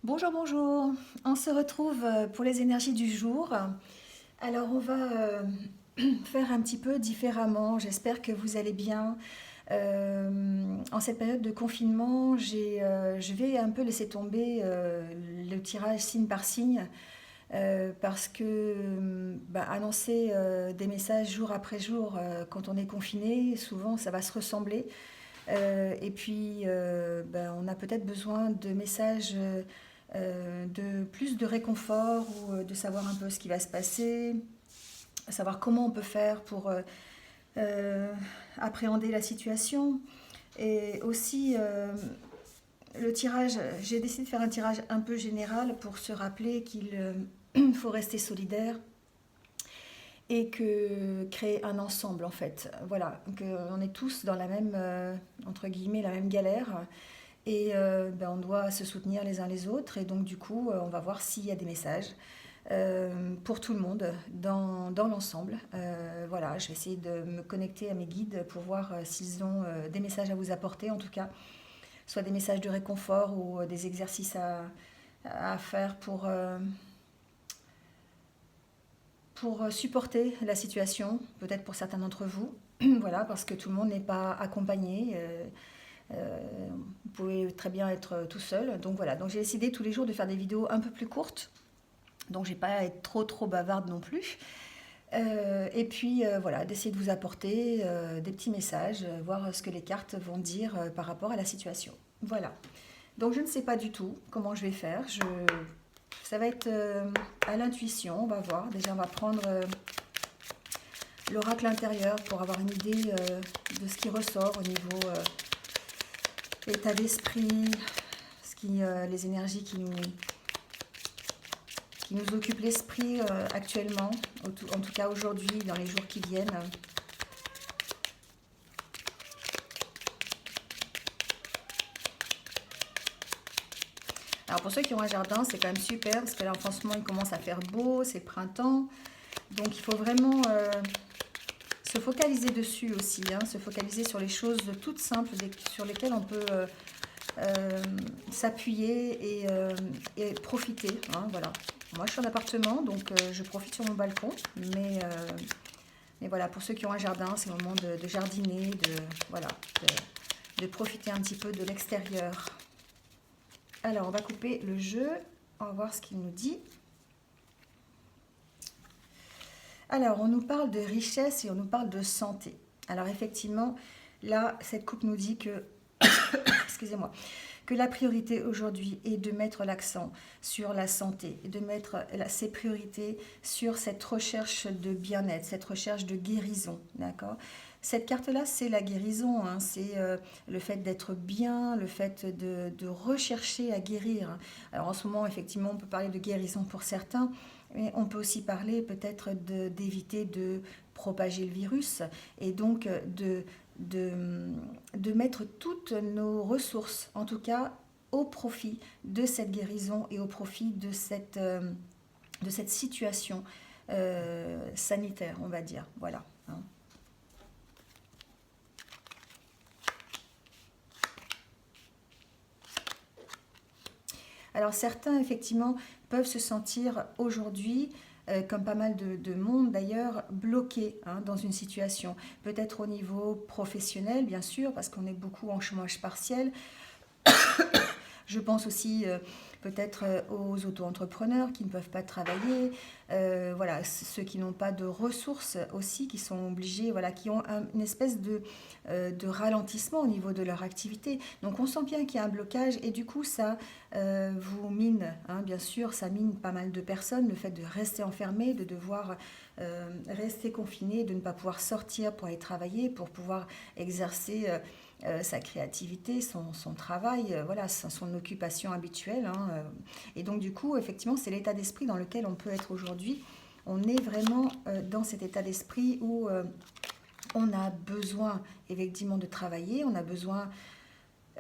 Bonjour, bonjour. On se retrouve pour les énergies du jour. Alors, on va faire un petit peu différemment. J'espère que vous allez bien. En cette période de confinement, je vais un peu laisser tomber le tirage signe par signe parce que annoncer des messages jour après jour quand on est confiné, souvent ça va se ressembler. Et puis, on a peut-être besoin de messages de plus de réconfort ou de savoir un peu ce qui va se passer, savoir comment on peut faire pour euh, appréhender la situation. Et aussi, le tirage, j'ai décidé de faire un tirage un peu général pour se rappeler qu'il faut rester solidaire et que créer un ensemble en fait. Voilà, qu'on est tous dans la même, entre guillemets, la même galère. Et on doit se soutenir les uns les autres. Et donc, du coup, on va voir s'il y a des messages pour tout le monde dans l'ensemble. Voilà, je vais essayer de me connecter à mes guides pour voir s'ils ont des messages à vous apporter, en tout cas, soit des messages de réconfort ou des exercices à faire pour supporter la situation, peut-être pour certains d'entre vous. Voilà, parce que tout le monde n'est pas accompagné. Vous pouvez très bien être tout seul. Donc voilà, donc j'ai décidé tous les jours de faire des vidéos un peu plus courtes. Donc j'ai pas à être trop bavarde non plus. Et puis voilà, d'essayer de vous apporter des petits messages, voir ce que les cartes vont dire par rapport à la situation. Voilà. Donc je ne sais pas du tout comment je vais faire. Ça va être à l'intuition, on va voir. Déjà on va prendre l'oracle intérieur pour avoir une idée de ce qui ressort au niveau état d'esprit, les énergies qui nous occupent l'esprit actuellement, en tout cas aujourd'hui, dans les jours qui viennent. Alors pour ceux qui ont un jardin, c'est quand même super, parce que là en ce moment il commence à faire beau, c'est le printemps, donc il faut vraiment se focaliser dessus aussi, hein, se focaliser sur les choses toutes simples sur lesquelles on peut s'appuyer et profiter, hein, voilà. Moi je suis en appartement, donc je profite sur mon balcon, mais voilà, pour ceux qui ont un jardin, c'est le moment de jardiner, voilà, de profiter un petit peu de l'extérieur. Alors, on va couper le jeu, on va voir ce qu'il nous dit. Alors, on nous parle de richesse et on nous parle de santé. Alors, effectivement, là, cette coupe nous dit que, excusez-moi, que la priorité aujourd'hui est de mettre l'accent sur la santé, de mettre ses priorités sur cette recherche de bien-être, cette recherche de guérison, d'accord. Cette carte-là, c'est la guérison, hein, c'est le fait d'être bien, le fait de rechercher à guérir. Alors en ce moment, effectivement, on peut parler de guérison pour certains, mais on peut aussi parler peut-être d'éviter de propager le virus et donc de mettre toutes nos ressources, en tout cas au profit de cette guérison et au profit de cette situation sanitaire, on va dire. Voilà, hein. Alors certains, effectivement, peuvent se sentir aujourd'hui, comme pas mal de monde d'ailleurs, bloqués, hein, dans une situation. Peut-être au niveau professionnel, bien sûr, parce qu'on est beaucoup en chômage partiel. Je pense aussi peut-être aux auto-entrepreneurs qui ne peuvent pas travailler, voilà, ceux qui n'ont pas de ressources aussi, qui sont obligés, voilà, qui ont une espèce de ralentissement au niveau de leur activité. Donc on sent bien qu'il y a un blocage et du coup ça vous mine, hein, bien sûr, ça mine pas mal de personnes, le fait de rester enfermé, de devoir rester confiné, de ne pas pouvoir sortir pour aller travailler, pour pouvoir exercer sa créativité, son travail, voilà, son occupation habituelle, hein. Et donc du coup, effectivement, c'est l'état d'esprit dans lequel on peut être aujourd'hui. On est vraiment dans cet état d'esprit où on a besoin effectivement de travailler, on a besoin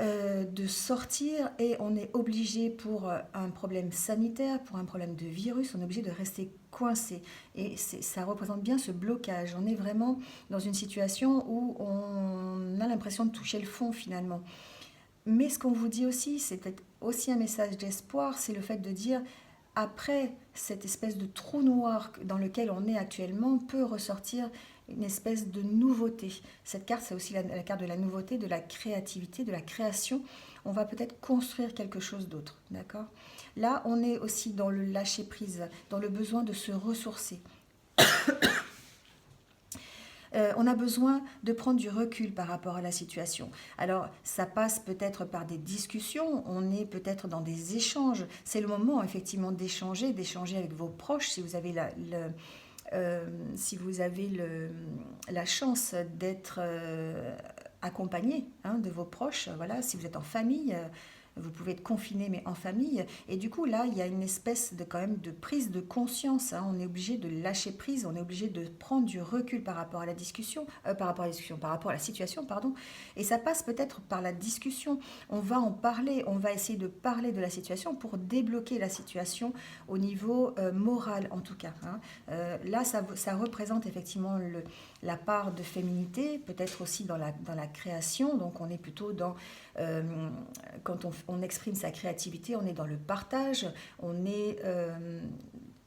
de sortir et on est obligé pour un problème sanitaire, pour un problème de virus, on est obligé de rester coincé. Et ça représente bien ce blocage. On est vraiment dans une situation où on a l'impression de toucher le fond finalement. Mais ce qu'on vous dit aussi, c'est peut-être aussi un message d'espoir, c'est le fait de dire, après cette espèce de trou noir dans lequel on est actuellement, peut ressortir une espèce de nouveauté. Cette carte, c'est aussi la carte de la nouveauté, de la créativité, de la création. On va peut-être construire quelque chose d'autre, d'accord? Là, on est aussi dans le lâcher-prise, dans le besoin de se ressourcer. On a besoin de prendre du recul par rapport à la situation. Alors, ça passe peut-être par des discussions, on est peut-être dans des échanges. C'est le moment, effectivement, d'échanger avec vos proches, si vous avez si vous avez la chance d'être accompagné, hein, de vos proches. Voilà, si vous êtes en famille, vous pouvez être confiné, mais en famille. Et du coup, là, il y a une espèce de quand même de prise de conscience, hein. On est obligé de lâcher prise, on est obligé de prendre du recul par rapport à la discussion, par rapport à la situation, pardon. Et ça passe peut-être par la discussion. On va en parler, on va essayer de parler de la situation pour débloquer la situation au niveau moral, en tout cas, hein. Là, ça représente effectivement la part de féminité, peut-être aussi dans la création. Donc, on est plutôt dans euh, quand on exprime sa créativité, on est dans le partage, on est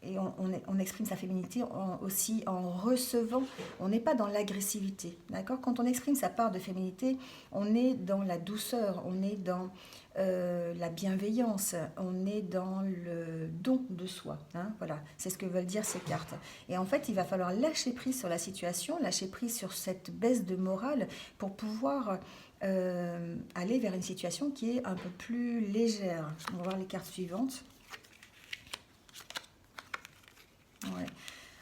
et on exprime sa féminité aussi en recevant. On n'est pas dans l'agressivité, d'accord? Quand on exprime sa part de féminité, on est dans la douceur, on est dans la bienveillance, on est dans le don de soi, hein, voilà, c'est ce que veulent dire ces cartes. Et en fait, il va falloir lâcher prise sur la situation, lâcher prise sur cette baisse de morale pour pouvoir aller vers une situation qui est un peu plus légère. On va voir les cartes suivantes. Ouais.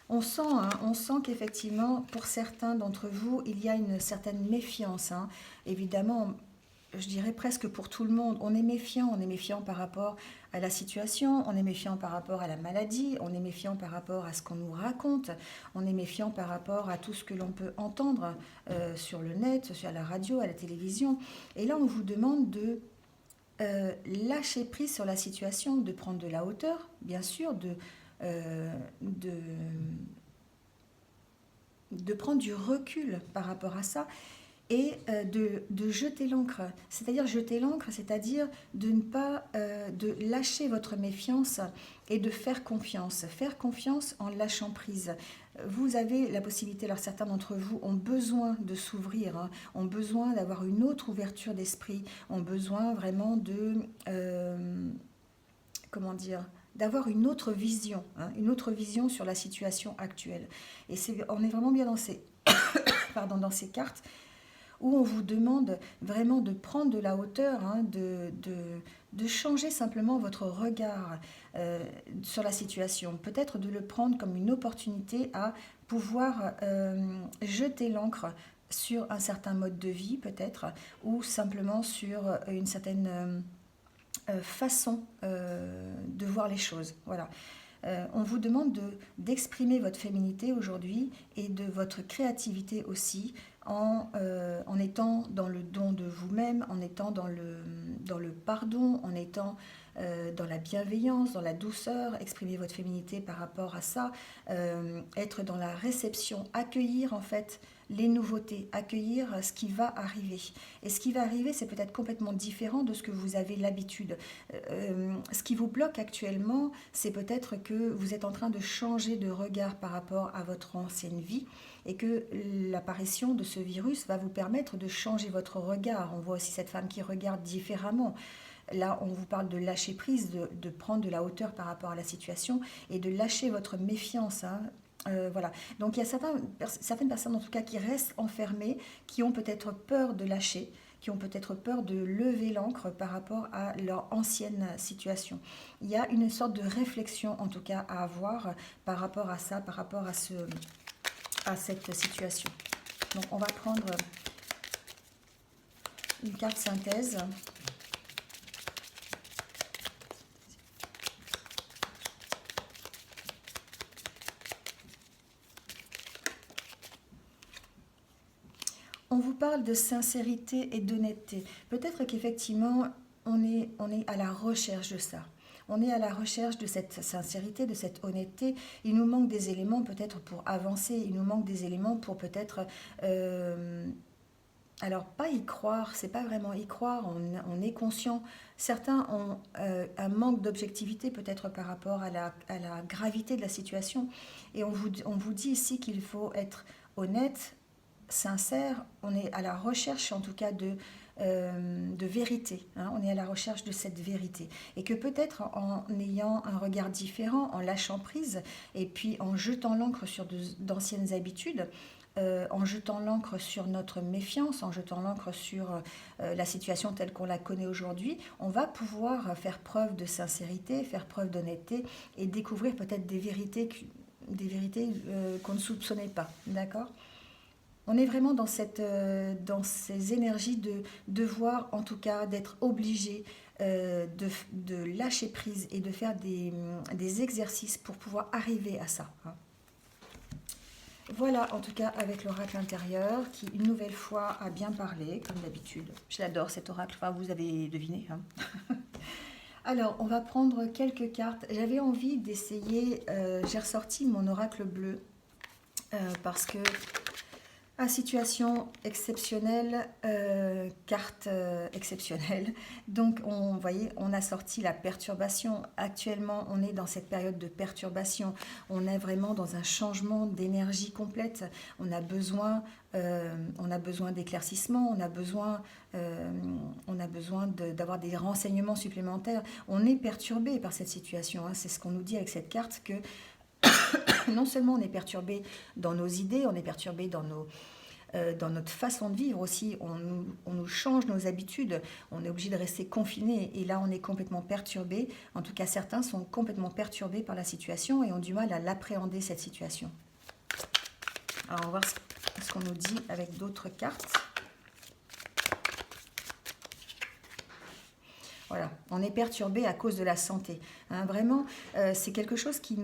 On sent qu'effectivement, pour certains d'entre vous, il y a une certaine méfiance, hein. Évidemment, je dirais presque pour tout le monde, on est méfiant par rapport à la situation, on est méfiant par rapport à la maladie, on est méfiant par rapport à ce qu'on nous raconte, on est méfiant par rapport à tout ce que l'on peut entendre sur le net, sur la radio, à la télévision. Et là, on vous demande de lâcher prise sur la situation, de prendre de la hauteur, bien sûr, euh, de, de prendre du recul par rapport à ça et de jeter l'encre. C'est-à-dire jeter l'encre, c'est-à-dire de ne pas de lâcher votre méfiance et de faire confiance. Faire confiance en lâchant prise. Vous avez la possibilité, alors certains d'entre vous ont besoin de s'ouvrir, hein, ont besoin d'avoir une autre ouverture d'esprit, ont besoin vraiment de, comment dire, d'avoir une autre vision, hein, une autre vision sur la situation actuelle. Et on est vraiment bien dans dans ces cartes où on vous demande vraiment de prendre de la hauteur, hein, de changer simplement votre regard sur la situation. Peut-être de le prendre comme une opportunité à pouvoir jeter l'encre sur un certain mode de vie, peut-être, ou simplement sur une certaine façon de voir les choses. Voilà. On vous demande d'exprimer votre féminité aujourd'hui et de votre créativité aussi en étant dans le don de vous-même, en étant dans le pardon, en étant dans la bienveillance, dans la douceur, exprimer votre féminité par rapport à ça, être dans la réception, accueillir en fait les nouveautés, accueillir ce qui va arriver. Et ce qui va arriver, c'est peut-être complètement différent de ce que vous avez l'habitude. Ce qui vous bloque actuellement, c'est peut-être que vous êtes en train de changer de regard par rapport à votre ancienne vie et que l'apparition de ce virus va vous permettre de changer votre regard. On voit aussi cette femme qui regarde différemment. Là, on vous parle de lâcher prise, de prendre de la hauteur par rapport à la situation et de lâcher votre méfiance, hein. Voilà. Donc il y a certaines personnes en tout cas qui restent enfermées, qui ont peut-être peur de lâcher, qui ont peut-être peur de lever l'ancre par rapport à leur ancienne situation. Il y a une sorte de réflexion en tout cas à avoir par rapport à ça, par rapport à cette situation. Donc on va prendre une carte synthèse. On vous parle de sincérité et d'honnêteté. Peut-être qu'effectivement, on est à la recherche de ça. On est à la recherche de cette sincérité, de cette honnêteté. Il nous manque des éléments peut-être pour avancer. Il nous manque des éléments pour peut-être alors pas y croire, c'est pas vraiment y croire, on est conscient. Certains ont un manque d'objectivité peut-être par rapport à la gravité de la situation. Et on vous dit ici qu'il faut être honnête, sincère, on est à la recherche en tout cas de vérité, hein, on est à la recherche de cette vérité. Et que peut-être en ayant un regard différent, en lâchant prise, et puis en jetant l'encre sur d'anciennes habitudes, en jetant l'encre sur notre méfiance, en jetant l'encre sur la situation telle qu'on la connaît aujourd'hui, on va pouvoir faire preuve de sincérité, faire preuve d'honnêteté et découvrir peut-être des vérités qu'on ne soupçonnait pas. D'accord? On est vraiment dans, dans ces énergies de devoir, en tout cas, d'être obligé de lâcher prise et de faire des exercices pour pouvoir arriver à ça, hein. Voilà, en tout cas, avec l'oracle intérieur, qui, une nouvelle fois, a bien parlé, comme d'habitude. Je l'adore, cet oracle. Enfin, vous avez deviné, hein. Alors, on va prendre quelques cartes. J'avais envie d'essayer, j'ai ressorti mon oracle bleu, parce que ah, situation exceptionnelle, carte exceptionnelle. Donc, vous voyez, on a sorti la perturbation. Actuellement, on est dans cette période de perturbation. On est vraiment dans un changement d'énergie complète. On a besoin d'éclaircissement, on a besoin d'avoir des renseignements supplémentaires. On est perturbé par cette situation, hein. C'est ce qu'on nous dit avec cette carte que non seulement on est perturbé dans nos idées, on est perturbé dans notre façon de vivre aussi, on nous change nos habitudes, on est obligé de rester confiné et là on est complètement perturbé. En tout cas, certains sont complètement perturbés par la situation et ont du mal à l'appréhender, cette situation. Alors on va voir ce qu'on nous dit avec d'autres cartes. Voilà, on est perturbé à cause de la santé, hein. Vraiment, c'est quelque chose qui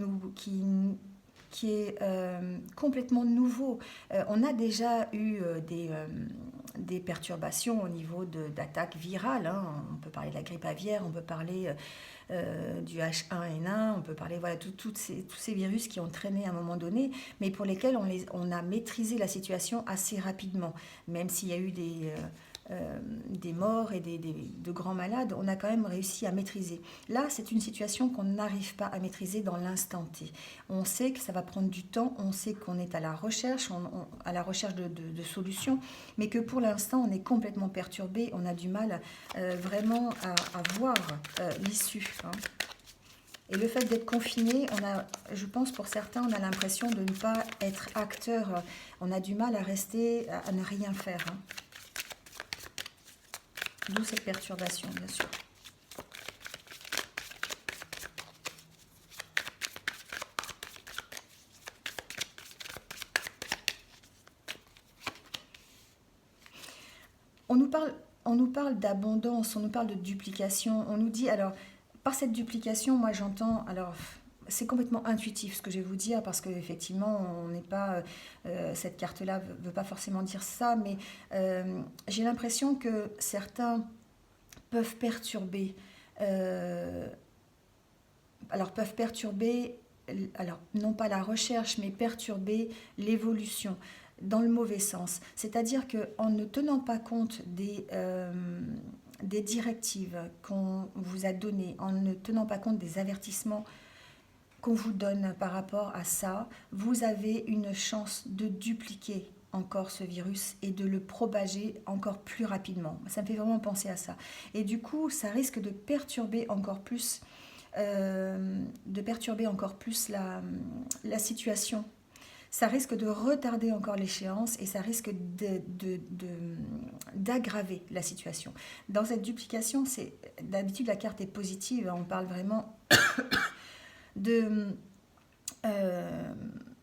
est complètement nouveau. On a déjà eu des perturbations au niveau d'attaques virales, hein. On peut parler de la grippe aviaire, on peut parler du H1N1, on peut parler voilà, tous ces virus qui ont traîné à un moment donné, mais pour lesquels on a maîtrisé la situation assez rapidement, même s'il y a eu des morts et de grands malades, on a quand même réussi à maîtriser. Là, c'est une situation qu'on n'arrive pas à maîtriser dans l'instant T. On sait que ça va prendre du temps, on sait qu'on est à la recherche, de solutions, mais que pour l'instant, on est complètement perturbé, on a du mal vraiment à voir l'issue, hein. Et le fait d'être confiné, je pense pour certains, on a l'impression de ne pas être acteur, on a du mal à rester, à ne rien faire, hein. D'où cette perturbation, bien sûr. On nous parle d'abondance, on nous parle de duplication. On nous dit, alors, par cette duplication, moi j'entends, alors, c'est complètement intuitif ce que je vais vous dire, parce qu'effectivement, on n'est pas, cette carte-là ne veut pas forcément dire ça, mais j'ai l'impression que certains peuvent perturber, euh, peuvent perturber, alors non pas la recherche, mais perturber l'évolution dans le mauvais sens. C'est-à-dire qu'en ne tenant pas compte des directives qu'on vous a données, en ne tenant pas compte des avertissements qu'on vous donne par rapport à ça, vous avez une chance de dupliquer encore ce virus et de le propager encore plus rapidement. Ça me fait vraiment penser à ça. Et du coup, ça risque de perturber encore plus la situation. Ça risque de retarder encore l'échéance et ça risque d'aggraver la situation. Dans cette duplication, d'habitude la carte est positive, on parle vraiment de...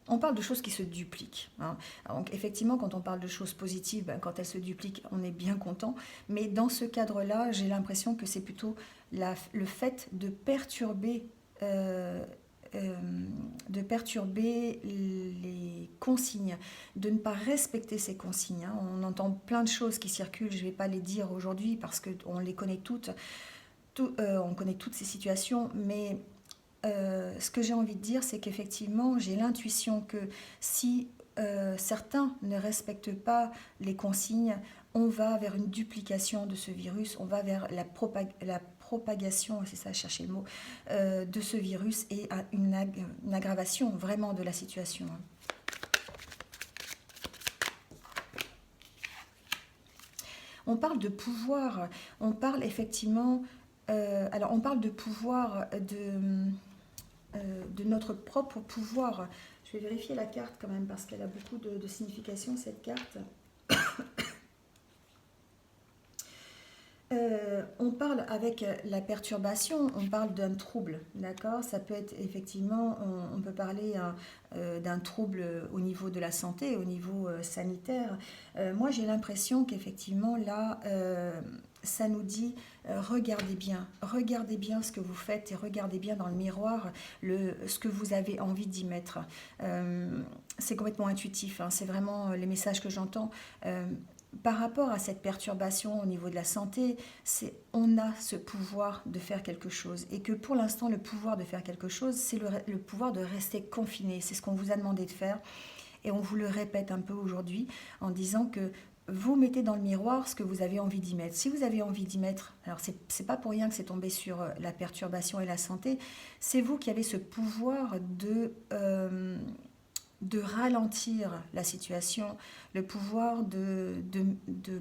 on parle de choses qui se dupliquent, hein. Donc effectivement, quand on parle de choses positives, quand elles se dupliquent, on est bien content. Mais dans ce cadre-là, j'ai l'impression que c'est plutôt le fait euh, de perturber les consignes, de ne pas respecter ces consignes, hein. On entend plein de choses qui circulent, je ne vais pas les dire aujourd'hui parce qu'on les connaît toutes, on connaît toutes ces situations, mais ce que j'ai envie de dire, c'est qu'effectivement, j'ai l'intuition que si certains ne respectent pas les consignes, on va vers une duplication de ce virus, on va vers la propagation, c'est ça, chercher le mot, de ce virus et à une aggravation vraiment de la situation. On parle de pouvoir, on parle effectivement, alors on parle de pouvoir, de notre propre pouvoir. Je vais vérifier la carte quand même parce qu'elle a beaucoup de signification cette carte. On parle avec la perturbation, on parle d'un trouble, d'accord? Ça peut être effectivement, on peut parler d'un trouble au niveau de la santé, au niveau sanitaire. Moi, j'ai l'impression qu'effectivement, là, ça nous dit regardez bien ce que vous faites et regardez bien dans le miroir ce que vous avez envie d'y mettre. C'est complètement intuitif, hein, c'est vraiment les messages que j'entends. Par rapport à cette perturbation au niveau de la santé, on a ce pouvoir de faire quelque chose. Et que pour l'instant, le pouvoir de faire quelque chose, c'est le pouvoir de rester confiné. C'est ce qu'on vous a demandé de faire. Et on vous le répète un peu aujourd'hui en disant que vous mettez dans le miroir ce que vous avez envie d'y mettre. Si vous avez envie d'y mettre, alors c'est pas pour rien que c'est tombé sur la perturbation et la santé, c'est vous qui avez ce pouvoir de ralentir la situation, le pouvoir de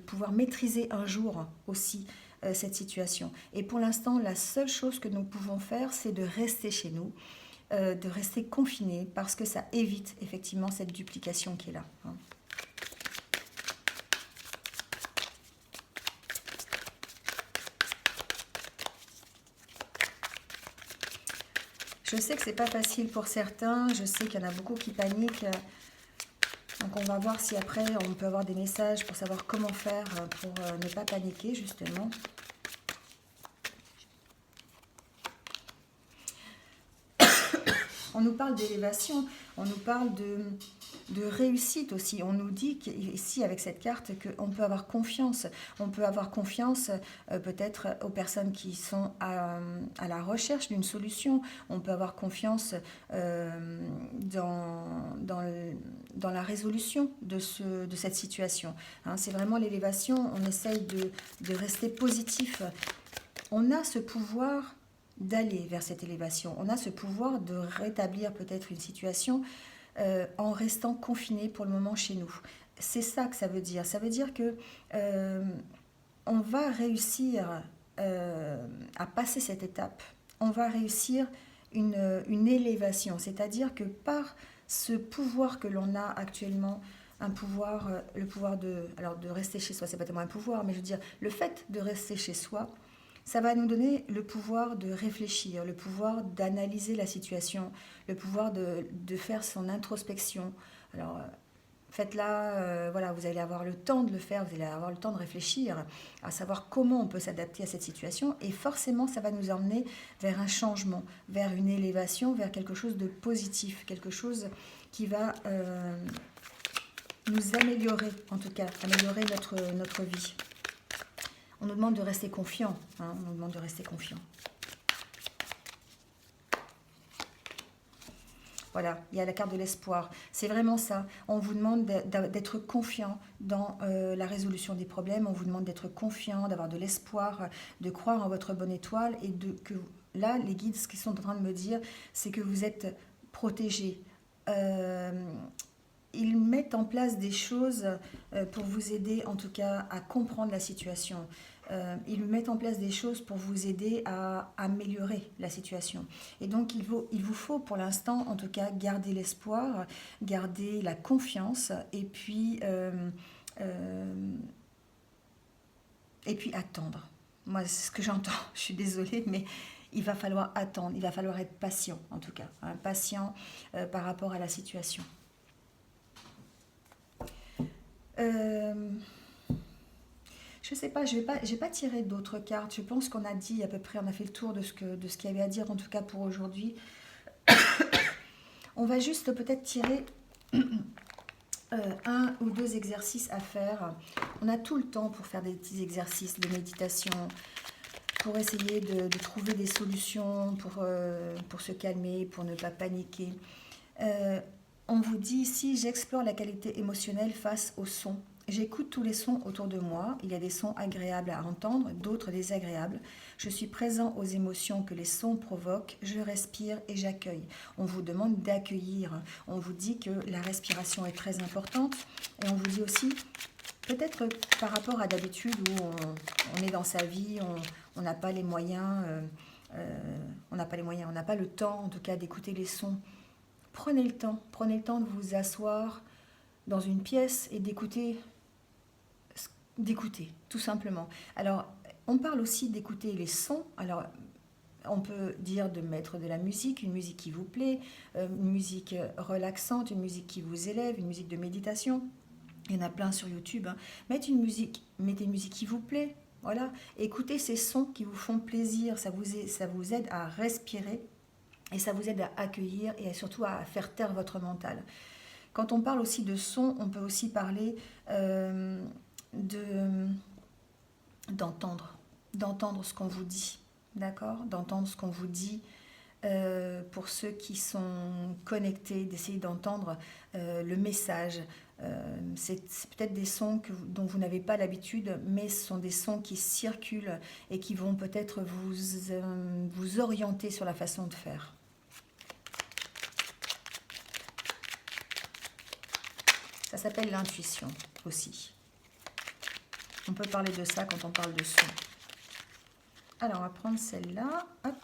pouvoir maîtriser un jour aussi cette situation. Et pour l'instant, la seule chose que nous pouvons faire, c'est de rester chez nous, de rester confinés, parce que ça évite effectivement cette duplication qui est là. Hein. Je sais que c'est pas facile pour certains, je sais qu'il y en a beaucoup qui paniquent. Donc on va voir si après on peut avoir des messages pour savoir comment faire pour ne pas paniquer justement. On nous parle d'élévation, on nous parle de réussite aussi. On nous dit ici avec cette carte qu'on peut avoir confiance. On peut avoir confiance peut-être aux personnes qui sont à la recherche d'une solution. On peut avoir confiance dans la résolution de cette situation. Hein, c'est vraiment l'élévation. On essaye de rester positif. On a ce pouvoir d'aller vers cette élévation. On a ce pouvoir de rétablir peut-être une situation en restant confiné pour le moment chez nous. C'est ça que ça veut dire. Ça veut dire que on va réussir à passer cette étape. On va réussir une élévation. C'est-à-dire que par ce pouvoir que l'on a actuellement, un pouvoir, le pouvoir de rester chez soi, c'est pas tellement un pouvoir, mais je veux dire, le fait de rester chez soi, ça va nous donner le pouvoir de réfléchir, le pouvoir d'analyser la situation, le pouvoir de faire son introspection. Alors, faites-la, voilà, vous allez avoir le temps de le faire, vous allez avoir le temps de réfléchir, à savoir comment on peut s'adapter à cette situation. Et forcément, ça va nous emmener vers un changement, vers une élévation, vers quelque chose de positif, quelque chose qui va nous améliorer, en tout cas, améliorer notre vie. On nous demande de rester confiant. Hein, on nous demande de rester confiant. Voilà, il y a la carte de l'espoir. C'est vraiment ça. On vous demande d'être confiant dans la résolution des problèmes. On vous demande d'être confiant, d'avoir de l'espoir, de croire en votre bonne étoile. Et là, les guides, ce qu'ils sont en train de me dire, c'est que vous êtes protégés. Ils mettent en place des choses pour vous aider, en tout cas, à comprendre la situation. Ils mettent en place des choses pour vous aider à améliorer la situation. Et donc, il vous faut, pour l'instant, en tout cas, garder l'espoir, garder la confiance, et puis attendre. Moi, c'est ce que j'entends. Je suis désolée, mais il va falloir attendre. Il va falloir être patient, en tout cas. Hein, patient par rapport à la situation. Je sais pas, j'ai pas tiré d'autres cartes. Je pense qu'on a dit à peu près, on a fait le tour de ce qu'il y avait à dire, en tout cas pour aujourd'hui. On va juste peut-être tirer un ou deux exercices à faire. On a tout le temps pour faire des petits exercices de méditation, pour essayer de trouver des solutions, pour se calmer, pour ne pas paniquer. On vous dit ici, j'explore la qualité émotionnelle face au son, J'écoute tous les sons autour de moi. Il y a des sons agréables à entendre, d'autres désagréables. Je suis présent aux émotions que les sons provoquent. Je respire et j'accueille. On vous demande d'accueillir. On vous dit que la respiration est très importante. Et on vous dit aussi, peut-être par rapport à d'habitude où on est dans sa vie, on n'a pas les moyens, on n'a pas les moyens, on n'a pas le temps en tout cas d'écouter les sons. Prenez le temps de vous asseoir dans une pièce et d'écouter, tout simplement. Alors, on parle aussi d'écouter les sons. Alors, on peut dire de mettre de la musique, une musique qui vous plaît, une musique relaxante, une musique qui vous élève, une musique de méditation. Il y en a plein sur YouTube. Hein. Mettez une musique qui vous plaît. Voilà. Écoutez ces sons qui vous font plaisir. Ça vous aide à respirer et ça vous aide à accueillir et surtout à faire taire votre mental. Quand on parle aussi de son, on peut aussi parler d'entendre ce qu'on vous dit, d'accord? D'entendre ce qu'on vous dit. Pour ceux qui sont connectés, d'essayer d'entendre le message. C'est peut-être des sons dont vous n'avez pas l'habitude, mais ce sont des sons qui circulent et qui vont peut-être vous orienter sur la façon de faire. Ça s'appelle l'intuition aussi. On peut parler de ça quand on parle de son. Alors, on va prendre celle-là. Hop.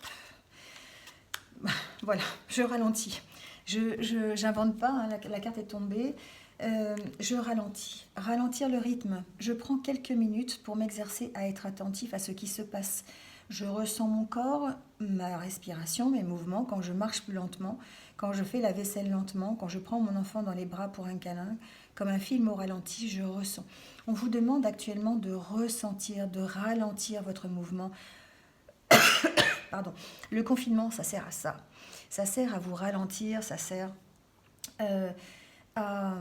Voilà, je ralentis. Je n'invente pas, hein, la carte est tombée. Je ralentis. Ralentir le rythme. Je prends quelques minutes pour m'exercer à être attentif à ce qui se passe. Je ressens mon corps, ma respiration, mes mouvements, quand je marche plus lentement, quand je fais la vaisselle lentement, quand je prends mon enfant dans les bras pour un câlin. Comme un film au ralenti, je ressens. On vous demande actuellement de ressentir, de ralentir votre mouvement. Pardon. Le confinement, ça sert à ça. Ça sert à vous ralentir, ça sert à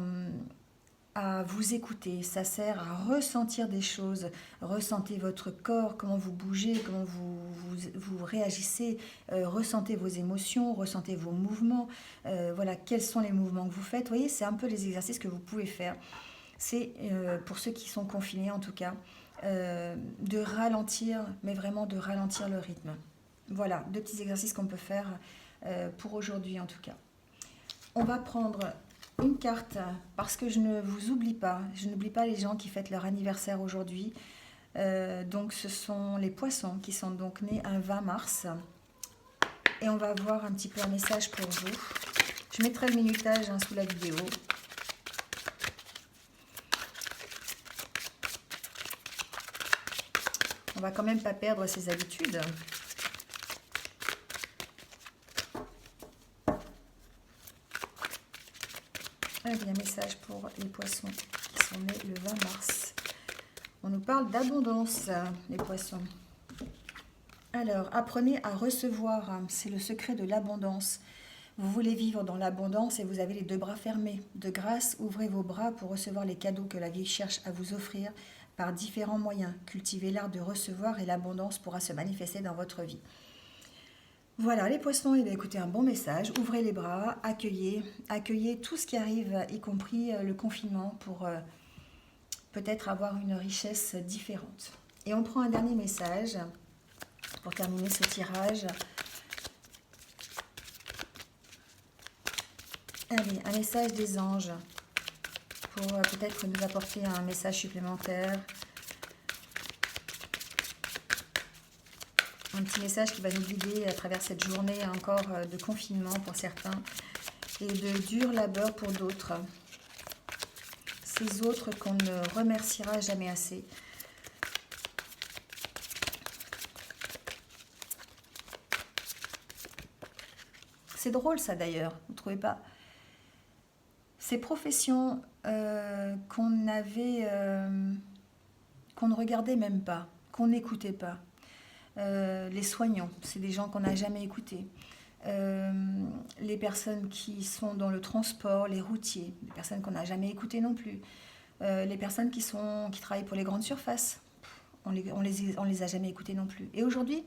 vous écouter, ça sert à ressentir des choses. Ressentez votre corps, comment vous bougez, comment vous réagissez, ressentez vos émotions, ressentez vos mouvements. Voilà, quels sont les mouvements que vous faites. Vous voyez, c'est un peu les exercices que vous pouvez faire. C'est pour ceux qui sont confinés en tout cas, de ralentir, mais vraiment de ralentir le rythme. Voilà, 2 petits exercices qu'on peut faire pour aujourd'hui en tout cas. On va prendre une carte parce que je ne vous oublie pas. Je n'oublie pas les gens qui fêtent leur anniversaire aujourd'hui. Donc ce sont les poissons qui sont donc nés un 20 mars. Et on va voir un petit peu un message pour vous. Je mettrai le minutage sous la vidéo. On va quand même pas perdre ses habitudes. Ah bien, message pour les poissons qui sont nés le 20 mars. On nous parle d'abondance, les poissons. Alors, apprenez à recevoir, c'est le secret de l'abondance. Vous voulez vivre dans l'abondance et vous avez les 2 bras fermés. De grâce, ouvrez vos bras pour recevoir les cadeaux que la vie cherche à vous offrir par différents moyens. Cultivez l'art de recevoir et l'abondance pourra se manifester dans votre vie. Voilà, les poissons, eh bien, écoutez, un bon message. Ouvrez les bras, accueillez tout ce qui arrive, y compris le confinement, pour peut-être avoir une richesse différente. Et on prend un dernier message pour terminer ce tirage. Allez, un message des anges pour peut-être nous apporter un message supplémentaire. Un petit message qui va nous guider à travers cette journée encore de confinement pour certains et de dur labeur pour d'autres. Ces autres qu'on ne remerciera jamais assez. C'est drôle ça d'ailleurs, vous ne trouvez pas? Ces professions qu'on ne regardait même pas, qu'on n'écoutait pas. Les soignants, c'est des gens qu'on n'a jamais écoutés. Les personnes qui sont dans le transport, les routiers, des personnes qu'on n'a jamais écoutées non plus. Les personnes qui travaillent pour les grandes surfaces, on les a jamais écoutées non plus. Et aujourd'hui,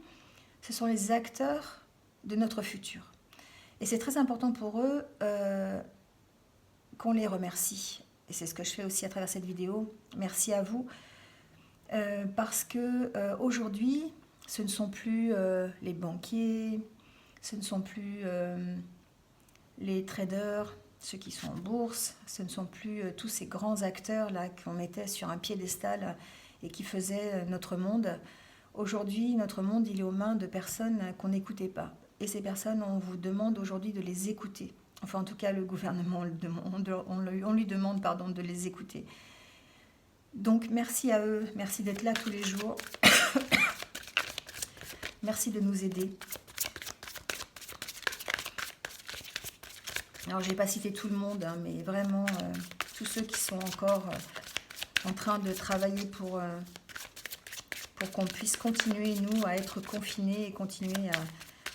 ce sont les acteurs de notre futur. Et c'est très important pour eux qu'on les remercie. et c'est ce que je fais aussi à travers cette vidéo, merci à vous, parce que aujourd'hui, ce ne sont plus les banquiers, ce ne sont plus les traders, ceux qui sont en bourse, ce ne sont plus tous ces grands acteurs là qu'on mettait sur un piédestal et qui faisaient notre monde. Aujourd'hui, notre monde, il est aux mains de personnes qu'on n'écoutait pas. Et ces personnes, on vous demande aujourd'hui de les écouter. Enfin, en tout cas, le gouvernement, on lui demande pardon, de les écouter. Donc, merci à eux. Merci d'être là tous les jours. Merci de nous aider. Alors, je n'ai pas cité tout le monde, hein, mais vraiment, tous ceux qui sont encore en train de travailler pour qu'on puisse continuer, nous, à être confinés et continuer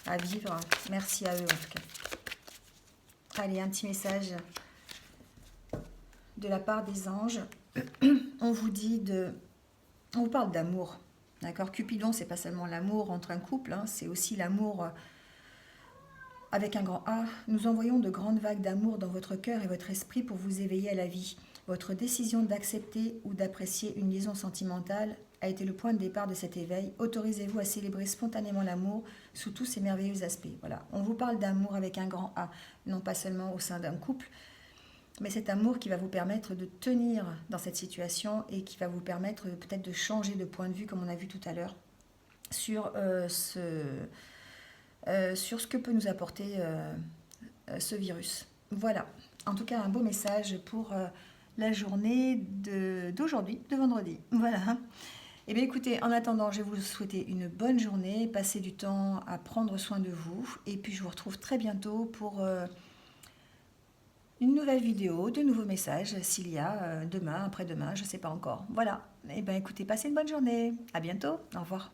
à vivre. Merci à eux, en tout cas. Allez, un petit message de la part des anges. On vous dit on vous parle d'amour, d'accord? Cupidon, c'est pas seulement l'amour entre un couple, hein, c'est aussi l'amour avec un grand A. Nous envoyons de grandes vagues d'amour dans votre cœur et votre esprit pour vous éveiller à la vie. Votre décision d'accepter ou d'apprécier une liaison sentimentale a été le point de départ de cet éveil. Autorisez-vous à célébrer spontanément l'amour sous tous ses merveilleux aspects. Voilà, on vous parle d'amour avec un grand A, non pas seulement au sein d'un couple, mais cet amour qui va vous permettre de tenir dans cette situation et qui va vous permettre peut-être de changer de point de vue, comme on a vu tout à l'heure, sur ce que peut nous apporter ce virus. Voilà, en tout cas un beau message pour la journée d'aujourd'hui, de vendredi. Voilà. Eh bien écoutez, en attendant, je vais vous souhaiter une bonne journée, passez du temps à prendre soin de vous, et puis je vous retrouve très bientôt pour une nouvelle vidéo, de nouveaux messages, s'il y a demain, après-demain, je ne sais pas encore. Voilà, eh bien écoutez, passez une bonne journée, à bientôt, au revoir.